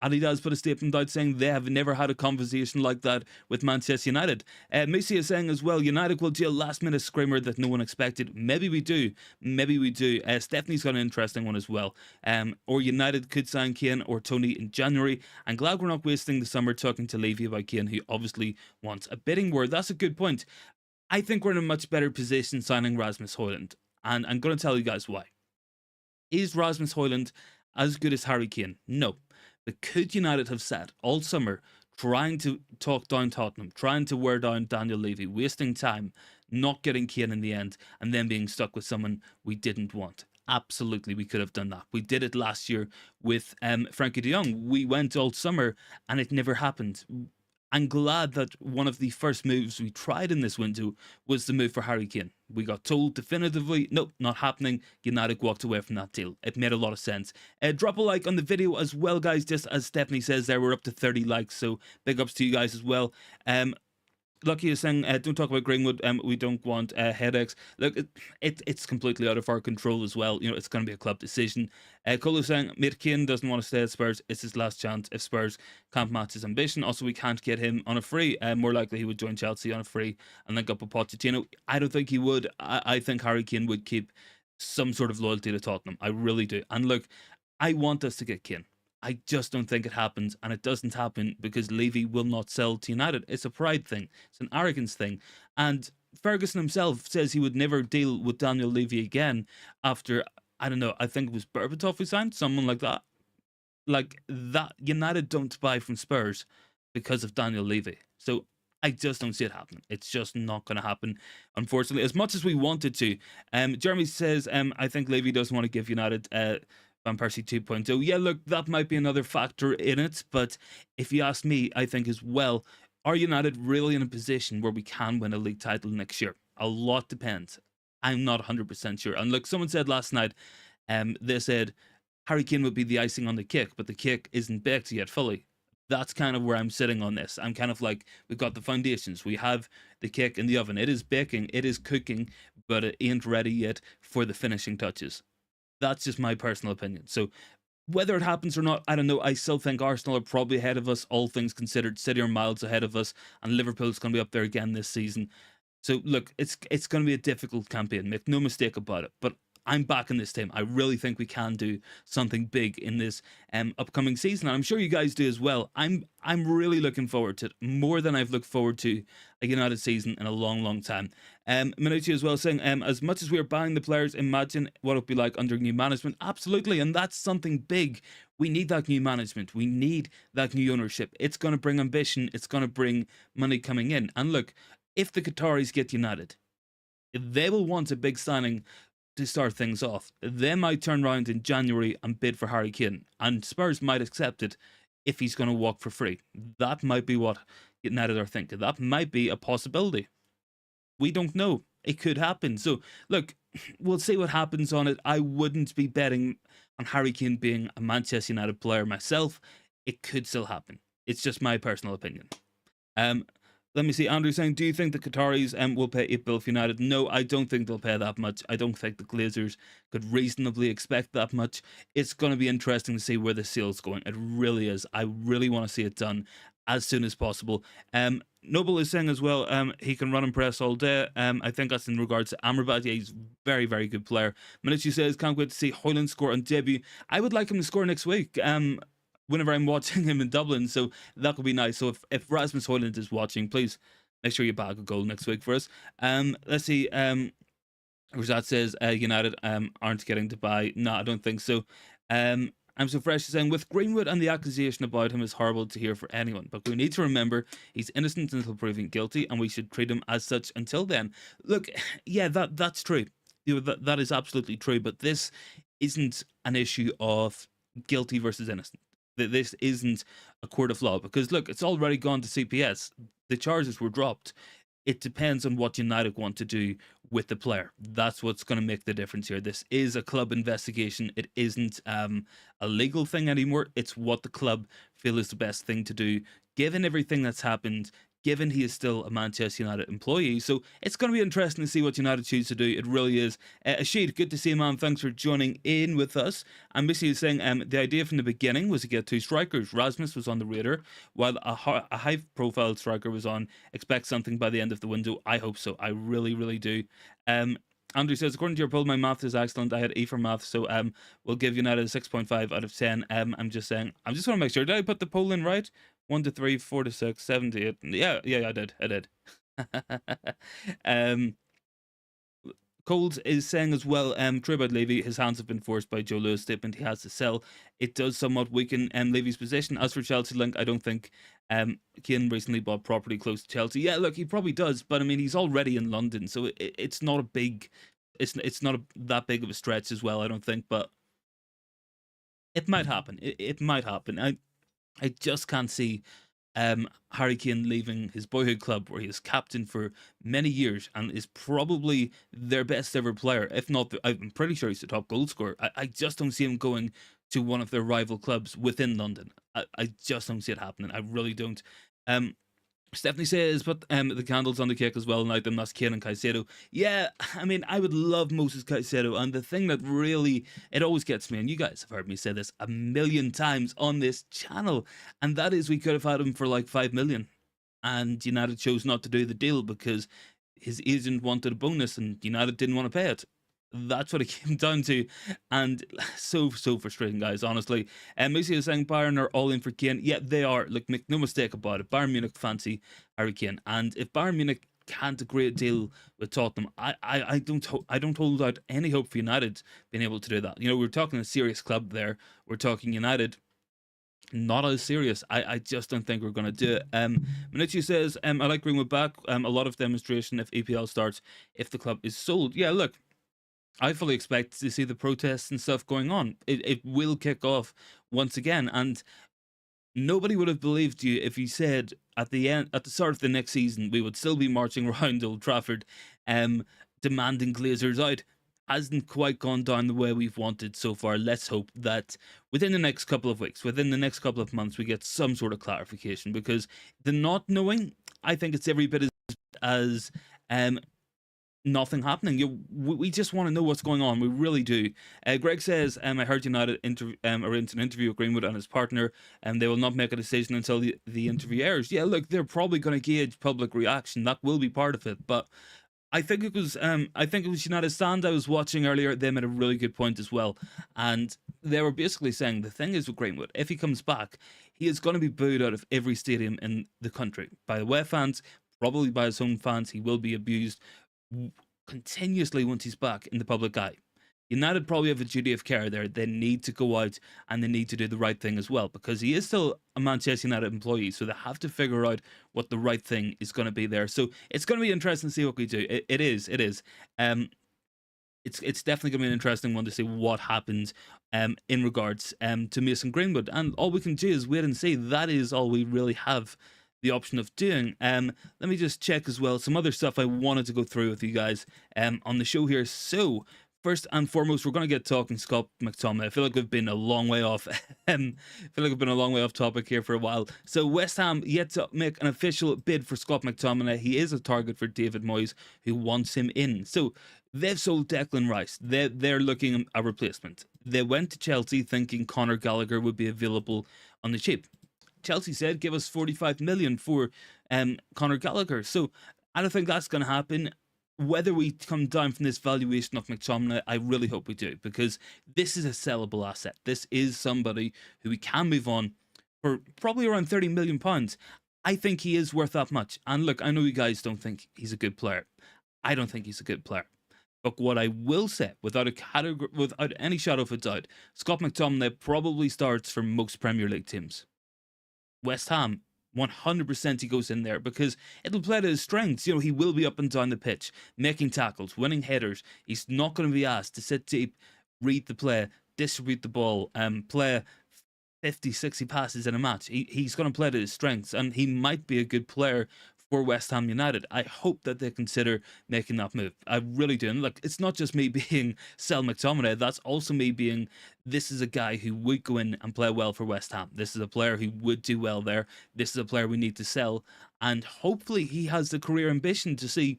A: Adidas put a statement out saying they have never had a conversation like that with Manchester United. Missy is saying as well, United will do a last-minute screamer that no one expected. Maybe we do. Maybe we do. Stephanie's got an interesting one as well. Or United could sign Kane or Tony in January. I'm glad we're not wasting the summer talking to Levy about Kane, who obviously wants a bidding war. That's a good point. I think we're in a much better position signing Rasmus Hojlund. And I'm going to tell you guys why. Is Rasmus Hojlund as good as Harry Kane? No. But could United have sat all summer trying to talk down Tottenham, trying to wear down Daniel Levy, wasting time, not getting Kane in the end, and then being stuck with someone we didn't want? Absolutely, we could have done that. We did it last year with Frankie de Jong. We went all summer and it never happened. I'm glad that one of the first moves we tried in this window was the move for Harry Kane. We got told definitively, nope, not happening. United walked away from that deal. It made a lot of sense. Drop a like on the video as well, guys. Just as Stephanie says there, we're up to 30 likes, so big ups to you guys as well. Lucky is saying, don't talk about Greenwood. We don't want headaches. Look, it's completely out of our control as well. You know, it's going to be a club decision. Cole is saying, mate, Kane doesn't want to stay at Spurs. It's his last chance if Spurs can't match his ambition. Also, we can't get him on a free. More likely he would join Chelsea on a free and link up with Pochettino. I don't think he would. I think Harry Kane would keep some sort of loyalty to Tottenham. I really do. And look, I want us to get Kane. I just don't think it happens, and it doesn't happen because Levy will not sell to United. It's a pride thing. It's an arrogance thing. And Ferguson himself says he would never deal with Daniel Levy again after, I don't know, I think it was Berbatov who signed, someone like that. Like that, United don't buy from Spurs because of Daniel Levy. So I just don't see it happening. It's just not going to happen, unfortunately, as much as we wanted to. Jeremy says, I think Levy doesn't want to give United... Van Persie 2.0. Yeah, look, that might be another factor in it, but if you ask me, I think as well, are United really in a position where we can win a league title next year? A lot depends. I'm not 100% sure. And look, someone said last night, they said Harry Kane would be the icing on the cake, but the cake isn't baked yet fully. That's kind of where I'm sitting on this. I'm kind of like, we've got the foundations, we have the cake in the oven, it is baking, it is cooking, but it ain't ready yet for the finishing touches. That's just my personal opinion. So whether it happens or not, I don't know. I still think Arsenal are probably ahead of us, all things considered. City are miles ahead of us, and Liverpool's going to be up there again this season. So look, it's going to be a difficult campaign. Make no mistake about it. But I'm back in this team. I really think we can do something big in this upcoming season, and I'm sure you guys do as well. I'm really looking forward to it, more than I've looked forward to a United season in a long, long time. Man Utd as well saying, as much as we're buying the players, imagine what it'd be like under new management. Absolutely, and that's something big. We need that new management. We need that new ownership. It's going to bring ambition. It's going to bring money coming in. And look, if the Qataris get United, they will want a big signing to start things off. They might turn around in January and bid for Harry Kane, and Spurs might accept it if he's going to walk for free. That might be what United are thinking. That might be a possibility. We don't know. It could happen. So, look, we'll see what happens on it. I wouldn't be betting on Harry Kane being a Manchester United player myself. It could still happen. It's just my personal opinion. Let me see. Andrew saying, do you think the Qataris will pay 8 bill for United? No, I don't think they'll pay that much. I don't think the Glazers could reasonably expect that much. It's going to be interesting to see where the sale's going. It really is. I really want to see it done as soon as possible. Noble is saying as well, he can run and press all day. I think that's in regards to Amrabat. Yeah, he's very, very good player. Minucci says, can't wait to see Hojlund score on debut. I would like him to score next week. Whenever I'm watching him in Dublin, so that would be nice. So if Rasmus Hojlund is watching, please make sure you bag a goal next week for us. Let's see. Rosat says United aren't getting to buy. No, I don't think so. I'm so fresh saying, with Greenwood and the accusation about him is horrible to hear for anyone, but we need to remember he's innocent until proven guilty, and we should treat him as such until then. Look, yeah, that's true. You know, that is absolutely true. But this isn't an issue of guilty versus innocent. This isn't a court of law, because look, it's already gone to CPS. The charges were dropped. It depends on what United want to do with the player. That's what's going to make the difference here. This is a club investigation. It isn't a legal thing anymore. It's what the club feel is the best thing to do, given everything that's happened, given he is still a Manchester United employee. So it's going to be interesting to see what United choose to do. It really is. Ashid, good to see you, man. Thanks for joining in with us. And Missy is saying, the idea from the beginning was to get 2 strikers. Rasmus was on the radar, while a high-profile striker was on. Expect something by the end of the window. I hope so. I really, really do. Andrew says, according to your poll, my math is excellent. I had E for math, so we'll give United a 6.5 out of 10. I'm just saying, I just want to make sure. Did I put the poll in right? 1 to 3, 4 to 6, 7 to 8. Yeah, I did. Coles is saying as well, true about Levy, his hands have been forced by Joe Lewis' statement he has to sell. It does somewhat weaken Levy's position. As for Chelsea link, I don't think Kane recently bought property close to Chelsea. Yeah, look, he probably does, but I mean, he's already in London, so it's not a big, it's not that big of a stretch as well, I don't think, but it might happen. It might happen. I just can't see Harry Kane leaving his boyhood club, where he is captain for many years and is probably their best ever player. If not, I'm pretty sure he's the top goal scorer. I just don't see him going to one of their rival clubs within London. I just don't see it happening. I really don't. Stephanie says, put the candles on the cake as well, and light them. That's Kane and Caicedo. Yeah, I mean, I would love Moses Caicedo, and the thing that really, it always gets me, and you guys have heard me say this a million times on this channel, and that is we could have had him for like 5 million, and United chose not to do the deal because his agent wanted a bonus, and United didn't want to pay it. That's what it came down to, and so frustrating, guys, honestly. Macy is saying Bayern are all in for Kane. Yeah, they are. Look, make no mistake about it. Bayern Munich fancy Harry Kane, and if Bayern Munich can't agree a deal with Tottenham, I don't hold out any hope for United being able to do that. You know, we're talking a serious club there. We're talking United, not as serious. I just don't think we're going to do it. Minucci says, I like Greenwood back. A lot of demonstration if EPL starts, if the club is sold. Yeah, look, I fully expect to see the protests and stuff going on. It will kick off once again, and nobody would have believed you if you said at the start of the next season, we would still be marching around Old Trafford, demanding Glazers out. hasn't quite gone down the way we've wanted so far. Let's hope that within the next couple of weeks, within the next couple of months, we get some sort of clarification, because the not knowing, I think it's every bit as nothing happening. We just want to know what's going on. We really do. Greg says, I heard United arranged an interview with Greenwood and his partner, and they will not make a decision until the interview airs. Yeah, look, they're probably going to gauge public reaction. That will be part of it. But I think it was United Stand I was watching earlier. They made a really good point as well, and they were basically saying the thing is with Greenwood, if he comes back, he is going to be booed out of every stadium in the country by the away fans, probably by his home fans. He will be abused continuously once he's back in the public eye. United probably have a duty of care there. They need to go out and they need to do the right thing as well, because he is still a Manchester United employee, so they have to figure out what the right thing is going to be there. So it's going to be interesting to see what we do. It is. It's definitely going to be an interesting one to see what happens in regards to Mason Greenwood, and all we can do is wait and see. That is all we really have the option of doing. Let me just check as well some other stuff I wanted to go through with you guys on the show here. So first and foremost, we're going to get talking Scott McTominay. I feel like we've been a long way off. Topic here for a while. So West Ham yet to make an official bid for Scott McTominay. He is a target for David Moyes, who wants him in. So they've sold Declan Rice. They're looking at a replacement. They went to Chelsea thinking Conor Gallagher would be available on the cheap. Chelsea said, give us 45 million for Conor Gallagher. So I don't think that's going to happen. Whether we come down from this valuation of McTominay, I really hope we do, because this is a sellable asset. This is somebody who we can move on for probably around £30 million. I think he is worth that much. And look, I know you guys don't think he's a good player. I don't think he's a good player. But what I will say, without any shadow of a doubt, Scott McTominay probably starts for most Premier League teams. West Ham, 100% he goes in there, because it'll play to his strengths. You know, he will be up and down the pitch, making tackles, winning headers. He's not going to be asked to sit deep, read the play, distribute the ball, play 50, 60 passes in a match. He's going to play to his strengths, and he might be a good player for West Ham United. I hope that they consider making that move. I really do. And look, it's not just me being sell McTominay. That's also me being, this is a guy who would go in and play well for West Ham. This is a player who would do well there. This is a player we need to sell. And hopefully he has the career ambition to see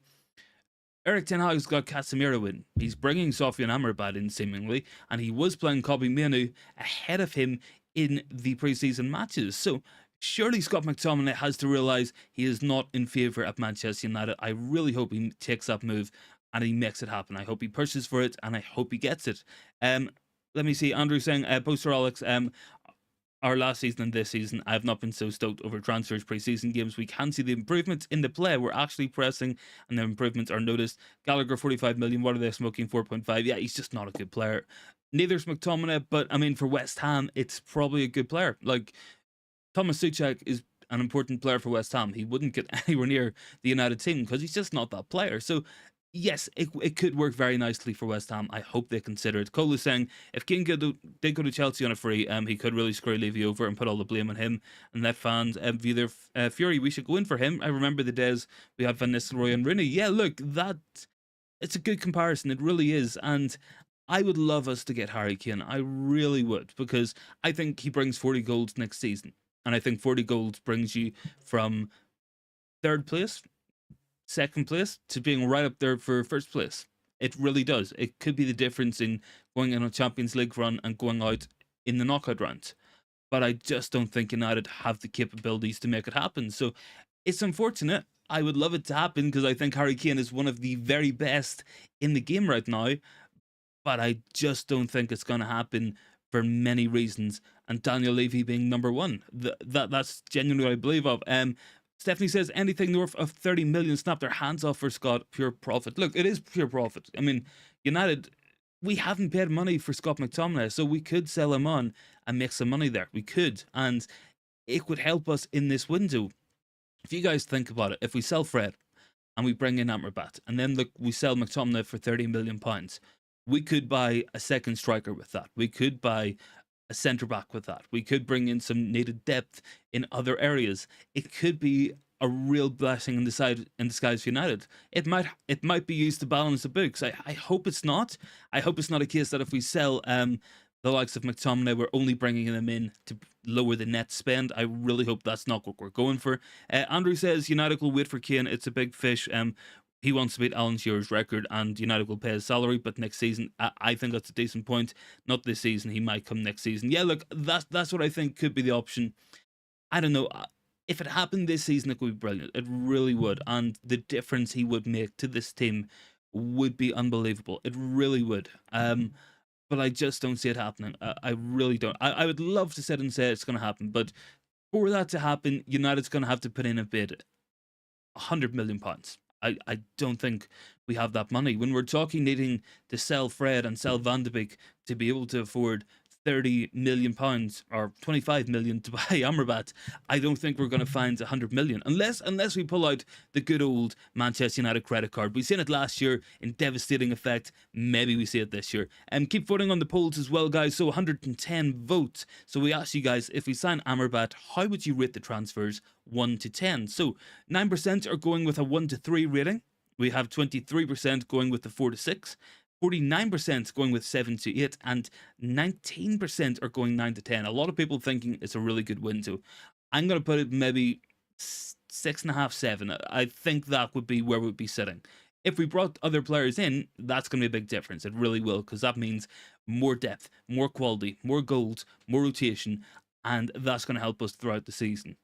A: Erik Ten Hag's got Casemiro in. He's bringing Sofian Amrabat in seemingly, and he was playing Kobbie Mainoo ahead of him in the preseason matches. So surely Scott McTominay has to realise he is not in favour at Manchester United. I really hope he takes that move and he makes it happen. I hope he pushes for it and I hope he gets it. Let me see. Andrew saying, Poster Alex, our last season and this season, I have not been so stoked over transfers pre-season games. We can see the improvements in the play. We're actually pressing and the improvements are noticed. Gallagher, 45 million. What are they smoking? 4.5. Yeah, he's just not a good player. Neither's McTominay, but I mean, for West Ham, it's probably a good player. Like, Thomas Souček is an important player for West Ham. He wouldn't get anywhere near the United team because he's just not that player. So, yes, it could work very nicely for West Ham. I hope they consider it. Cole is saying, if Kane did go to Chelsea on a free, he could really screw Levy over and put all the blame on him and let fans view their fury. We should go in for him. I remember the days we had Van Nistelrooy and Rooney. Yeah, look, it's a good comparison. It really is. And I would love us to get Harry Kane. I really would, because I think he brings 40 goals next season. And I think 40 goals brings you from third place, second place, to being right up there for first place. It really does. It could be the difference in going in a Champions League run and going out in the knockout round. But I just don't think United have the capabilities to make it happen. So it's unfortunate. I would love it to happen because I think Harry Kane is one of the very best in the game right now. But I just don't think it's going to happen for many reasons, and Daniel Levy being number one. That's genuinely what I believe of. Stephanie says, anything north of 30 million, snap their hands off for Scott. Pure profit. Look, it is pure profit. I mean, United, we haven't paid money for Scott McTominay, so we could sell him on and make some money there. We could, and it would help us in this window. If you guys think about it, if we sell Fred and we bring in Amrabat, and then look, we sell McTominay for £30 million, we could buy a second striker with that. We could buy a centre-back with that. We could bring in some needed depth in other areas. It could be a real blessing in disguise for United. It might be used to balance the books. I hope it's not. I hope it's not a case that if we sell the likes of McTominay, we're only bringing them in to lower the net spend. I really hope that's not what we're going for. Andrew says United will wait for Kane. It's a big fish. He wants to beat Alan Shearer's record, and United will pay his salary. But next season, I think that's a decent point. Not this season. He might come next season. Yeah, look, that's what I think could be the option. I don't know. If it happened this season, it would be brilliant. It really would. And the difference he would make to this team would be unbelievable. It really would. But I just don't see it happening. I really don't. I would love to sit and say it's going to happen. But for that to happen, United's going to have to put in a bid. £100 million. I don't think we have that money. When we're talking needing to sell Fred and sell Van de Beek to be able to afford £30 million or 25 million to buy Amrabat, I don't think we're going to find 100 million unless we pull out the good old Manchester United credit card. We've seen it last year in devastating effect. Maybe we see it this year. Keep voting on the polls as well, guys. So 110 votes. So we ask you guys, if we sign Amrabat, how would you rate the transfers 1 to 10? So 9% are going with a 1 to 3 rating. We have 23% going with the 4 to 6. 49% going with 7 to 8, and 19% are going 9 to 10. A lot of people thinking it's a really good win. So I'm going to put it maybe 6.5, 7. I think that would be where we'd be sitting. If we brought other players in, that's going to be a big difference. It really will, because that means more depth, more quality, more goals, more rotation, and that's going to help us throughout the season.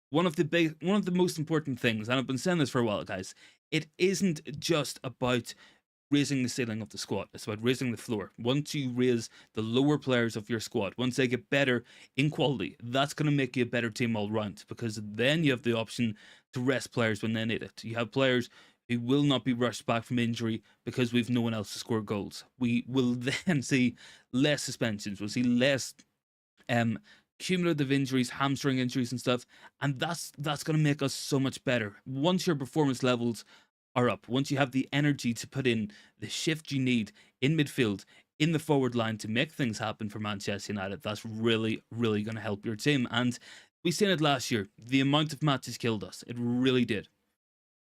A: One of the most important things, and I've been saying this for a while, guys, it isn't just about raising the ceiling of the squad. It's about raising the floor. Once you raise the lower players of your squad, once they get better in quality, that's going to make you a better team all round, because then you have the option to rest players when they need it. You have players who will not be rushed back from injury because we've no one else to score goals. We will then see less suspensions. We'll see less cumulative injuries, hamstring injuries and stuff, and that's going to make us so much better. Once your performance levels are up, once you have the energy to put in the shift you need in midfield, in the forward line to make things happen for Manchester United, that's really, really going to help your team. And we seen it last year. The amount of matches killed us. It really did.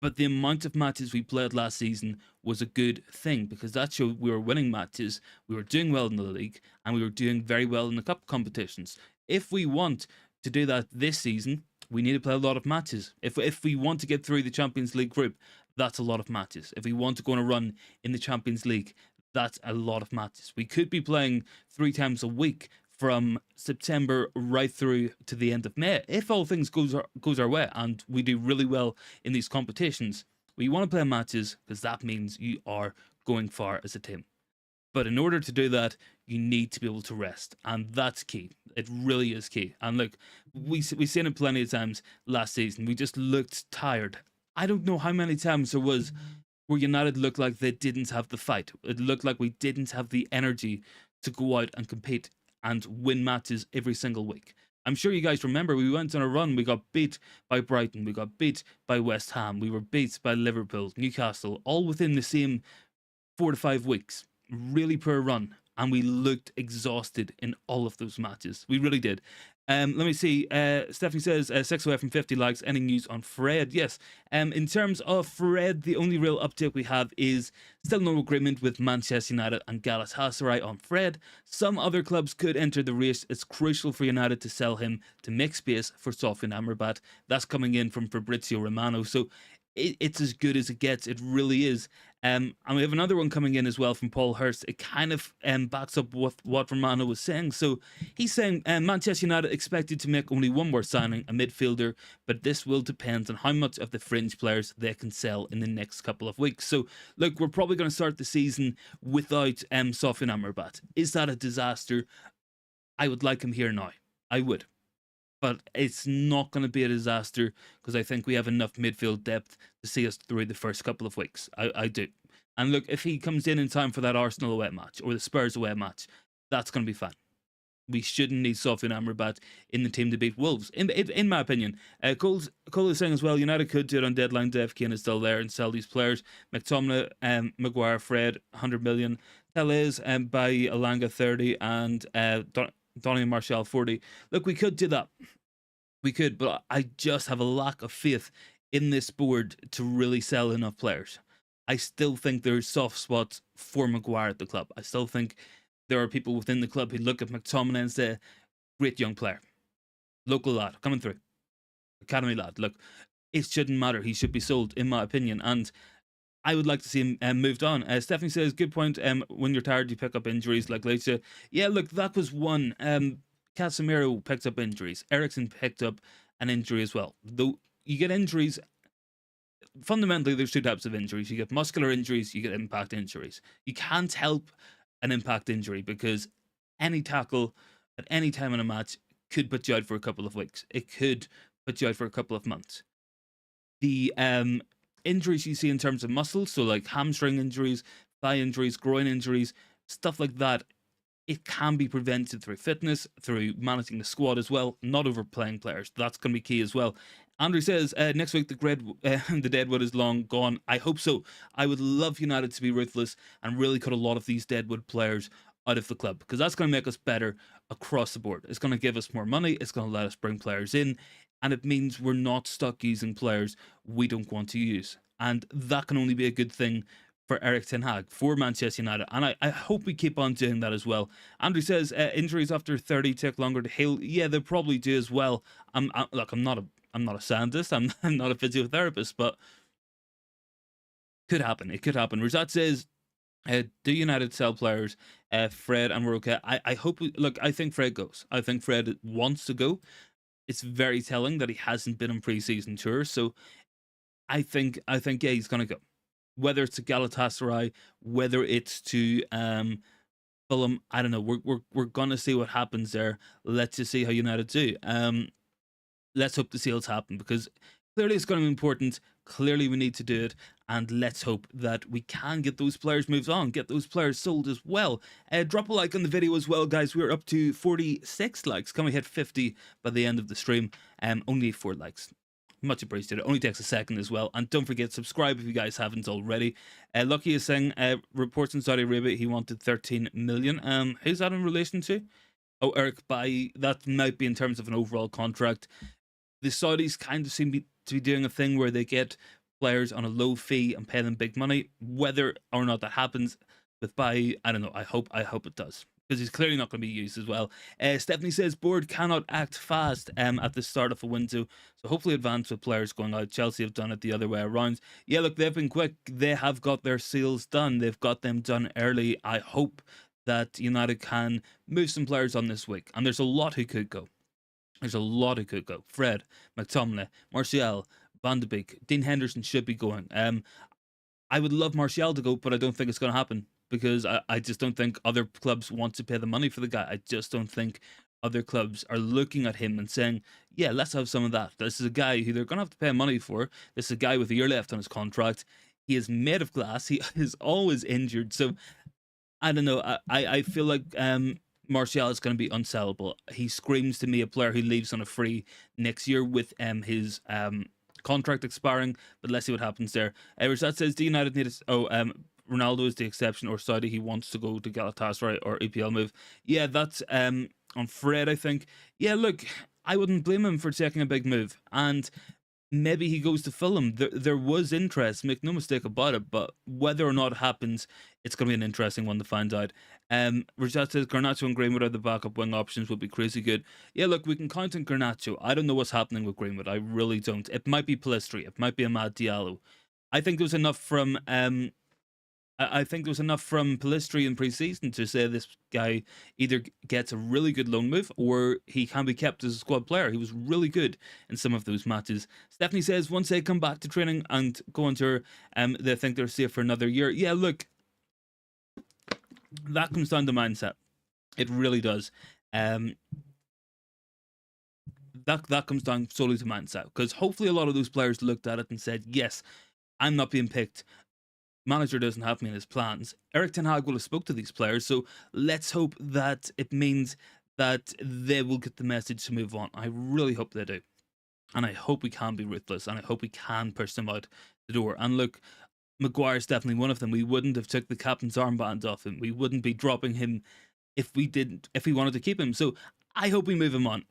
A: But the amount of matches we played last season was a good thing, because that showed we were winning matches, we were doing well in the league, and we were doing very well in the cup competitions. If we want to do that this season, we need to play a lot of matches. If we want to get through the Champions League group, that's a lot of matches. If we want to go on a run in the Champions League, that's a lot of matches. We could be playing 3 times a week from September right through to the end of May. If all things goes our way and we do really well in these competitions, we want to play matches, because that means you are going far as a team. But in order to do that, you need to be able to rest, and that's key. It really is key. And look, we've seen it plenty of times last season. We just looked tired. I don't know how many times there was where United looked like they didn't have the fight. It looked like we didn't have the energy to go out and compete and win matches every single week. I'm sure you guys remember we went on a run. We got beat by Brighton. We got beat by West Ham. We were beat by Liverpool, Newcastle, all within the same 4 to 5 weeks. Really poor run. And we looked exhausted in all of those matches. We really did. Let me see. Stephanie says 6 away from 50 likes. Any news on Fred? Yes. In terms of Fred, the only real update we have is still no agreement with Manchester United and Galatasary on Fred. Some other clubs could enter the race. It's crucial for United to sell him to make space for Stefan Amrabat. That's coming in from Fabrizio Romano. So it's as good as it gets. It really is. And we have another one coming in as well from Paul Hurst. It kind of backs up what Romano was saying. So he's saying Manchester United expected to make only one more signing, a midfielder, but this will depend on how much of the fringe players they can sell in the next couple of weeks. So look, we're probably going to start the season without Stefan Amrabat. Is that a disaster? I would like him here now. I would. But it's not going to be a disaster, because I think we have enough midfield depth to see us through the first couple of weeks. I do. And look, if he comes in time for that Arsenal away match or the Spurs away match, that's going to be fine. We shouldn't need Stefan Amrabat in the team to beat Wolves, in my opinion. Cole is saying as well, United could do it on deadline day if Kane is still there and sell these players. McTominay, Maguire, Fred, 100 million. Tellez by Alanga 30 and Donny and Martial 40. Look, we could do that. We could, but I just have a lack of faith in this board to really sell enough players. I still think there's soft spots for Maguire at the club. I still think there are people within the club who look at McTominay and say, great young player, local lad, coming through, academy lad. Look, it shouldn't matter. He should be sold, in my opinion. And I would like to see him moved on. Stephanie says, good point. When you're tired, you pick up injuries like Leitze. Yeah, look, that was one. Casemiro picked up injuries. Eriksen picked up an injury as well. Though you get injuries, fundamentally, there's two types of injuries. You get muscular injuries, you get impact injuries. You can't help an impact injury because any tackle at any time in a match could put you out for a couple of weeks. It could put you out for a couple of months. The injuries you see in terms of muscles, so like hamstring injuries, thigh injuries, groin injuries, stuff like that, it can be prevented through fitness, through managing the squad as well, not overplaying players. That's going to be key as well. Andrew says, next week the Deadwood is long gone. I hope so. I would love United to be ruthless and really cut a lot of these Deadwood players out of the club, because that's going to make us better across the board. It's going to give us more money. It's going to let us bring players in. And it means we're not stuck using players we don't want to use. And that can only be a good thing for Erik Ten Hag, for Manchester United. And I hope we keep on doing that as well. Andrew says, injuries after 30 take longer to heal. Yeah, they probably do as well. Look, I'm not a scientist. I'm not a physiotherapist, but could happen. It could happen. Rajat says, do United sell players? Fred and we're okay. I hope look, I think Fred goes. I think Fred wants to go. It's very telling that he hasn't been on preseason tour. So I think yeah, he's gonna go. Whether it's to Galatasarray, whether it's to Fulham, I don't know. We're gonna see what happens there. Let's just see how United do. Let's hope the sales happen, because clearly it's going to be important. Clearly we need to do it, and let's hope that we can get those players moved on, get those players sold as well. Drop a like on the video as well, guys. We're up to 46 likes. Can we hit 50 by the end of the stream? Only 4 likes. Much appreciated. It only takes a second as well. And don't forget, subscribe if you guys haven't already. Lucky is saying, reports in Saudi Arabia, he wanted 13 million. Who's that in relation to? Oh, Eric, that might be in terms of an overall contract. The Saudis kind of seem to be doing a thing where they get players on a low fee and pay them big money. Whether or not that happens with I don't know. I hope it does, because he's clearly not going to be used as well. Stephanie says, board cannot act fast at the start of a window, so hopefully advance with players going out. Chelsea have done it the other way around. Yeah, look, they've been quick. They have got their sales done. They've got them done early. I hope that United can move some players on this week, and there's a lot who could go. There's a lot who could go. Fred, McTominay, Martial, Van de Beek, Dean Henderson should be going. I would love Martial to go, but I don't think it's going to happen, because I just don't think other clubs want to pay the money for the guy. I just don't think other clubs are looking at him and saying, yeah, let's have some of that. This is a guy who they're going to have to pay money for. This is a guy with a year left on his contract. He is made of glass. He is always injured. So I don't know. I feel like Martial is going to be unsellable. He screams to me a player who leaves on a free next year with his contract expiring, but let's see what happens there. Rashad says, do United need Ronaldo is the exception, or Saudi, he wants to go to Galatasaray or EPL move. Yeah, that's on Fred, I think. Yeah, look, I wouldn't blame him for taking a big move, and maybe he goes to Fulham. There was interest, make no mistake about it, but whether or not it happens, it's going to be an interesting one to find out. Rajat says, Garnacho and Greenwood are the backup wing options, would be crazy good. Yeah, look, we can count on Garnacho. I don't know what's happening with Greenwood. I really don't. It might be Pellistri. It might be Amad Diallo. I think there was enough from Pellistri in pre-season to say this guy either gets a really good loan move or he can be kept as a squad player. He was really good in some of those matches. Stephanie says, once they come back to training and go on tour, they think they're safe for another year. Yeah, look, that comes down to mindset. It really does. That comes down solely to mindset, because hopefully a lot of those players looked at it and said, yes, I'm not being picked. Manager doesn't have me in his plans. Erik Ten Hag will have spoke to these players, so let's hope that it means that they will get the message to move on. I really hope they do. And I hope we can be ruthless, and I hope we can push them out the door. And look, Maguire's definitely one of them. We wouldn't have took the captain's armband off him. We wouldn't be dropping him if we wanted to keep him. So I hope we move him on.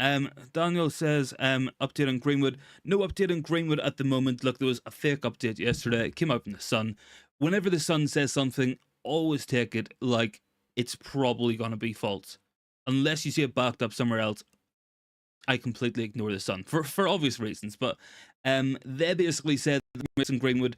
A: Daniel says, update on Greenwood. No update on Greenwood at the moment. Look, there was a fake update yesterday. It came out from the Sun. Whenever the Sun says something, always take it like it's probably going to be false. Unless you see it backed up somewhere else, I completely ignore the Sun for obvious reasons. But they basically said that Mason Greenwood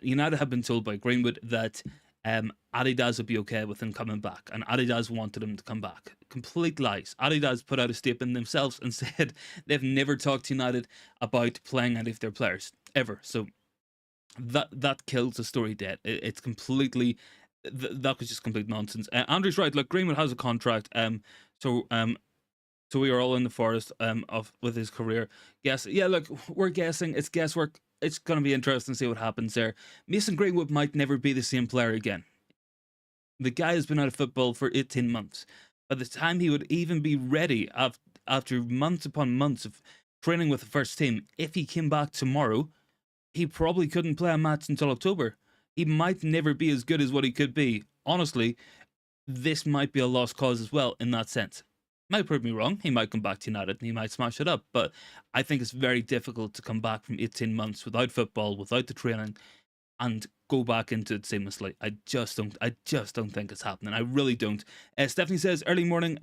A: United had been told by Greenwood that Adidas would be okay with him coming back, and Adidas wanted him to come back. Complete lies. Adidas put out a statement themselves and said they've never talked to United about playing any of their players ever. So that kills the story dead. It's completely that was just complete nonsense. Andrew's right. Look, Greenwood has a contract. So we are all in the forest with his career. Guess, yeah, look, we're guessing. It's guesswork. It's going to be interesting to see what happens there. Mason Greenwood might never be the same player again. The guy has been out of football for 18 months. By the time he would even be ready after months upon months of training with the first team, if he came back tomorrow, he probably couldn't play a match until October. He might never be as good as what he could be. Honestly, this might be a lost cause as well in that sense. Might prove me wrong. He might come back to United and he might smash it up. But I think it's very difficult to come back from 18 months without football, without the training, and go back into it seamlessly. I just don't think it's happening. I really don't. Stephanie says early morning.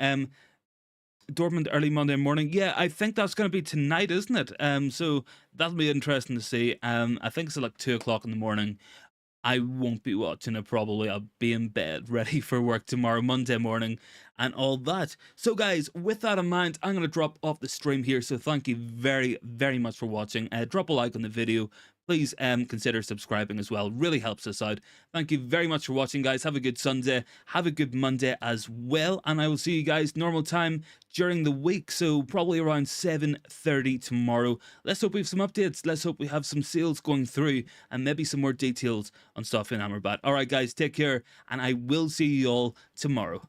A: Dortmund early Monday morning. Yeah, I think that's going to be tonight, isn't it? So that'll be interesting to see. I think it's at like 2 o'clock in the morning. I won't be watching it probably. I'll be in bed ready for work tomorrow, Monday morning, and all that. So guys, with that in mind, I'm going to drop off the stream here. So thank you very, very much for watching. Drop a like on the video. Please consider subscribing as well. Really helps us out. Thank you very much for watching, guys. Have a good Sunday. Have a good Monday as well. And I will see you guys normal time during the week. So probably around 7:30 tomorrow. Let's hope we have some updates. Let's hope we have some sales going through and maybe some more details on stuff in Amrabat. All right, guys, take care. And I will see you all tomorrow.